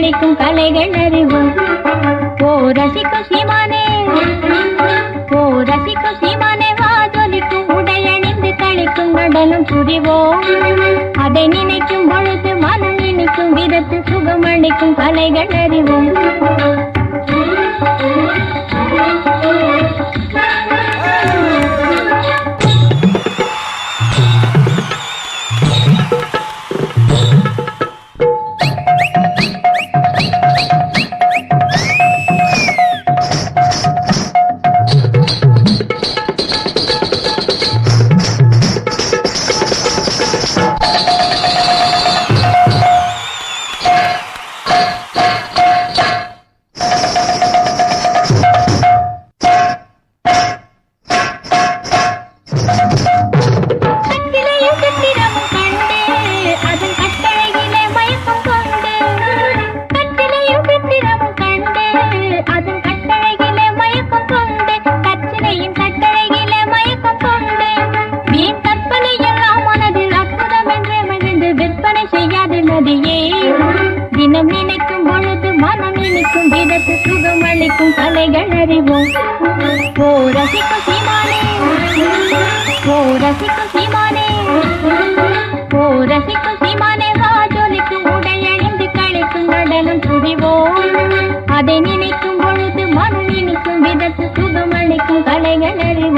சுகமளிக்கும் கலைகள் அறிவோம். ஓ ரசிக்கும் சீமானே, ஓ ரசிக்கும் சீமானே, வா ஜொலிக்கும் உடையணிந்து களிக்கும் நடனம் புரிவோம். அதை நினைக்கும் பொழுது மனம் இனிக்கும் விதத்து சுகமளிக்கும் கலைகள் அறிவோம். தினம் நினைக்கும் பொழுது மனம் இனிக்கும் விதத்து சுகமளிக்கும் கலைகள் அறிவோம். ஓ ரசிக்கும் சீமானே, ஓ ரசிக்கும் சீமானே, ஓ ரசிக்கும் சீமானே, வா ஜொலிக்கும் உடையணிந்து களிக்கும் நடனம் புரிவோம். அதை நினைக்கும் பொழுது மனம் இனிக்கும் விதத்து சுகமளிக்கும் கலைகள் அறிவோம்.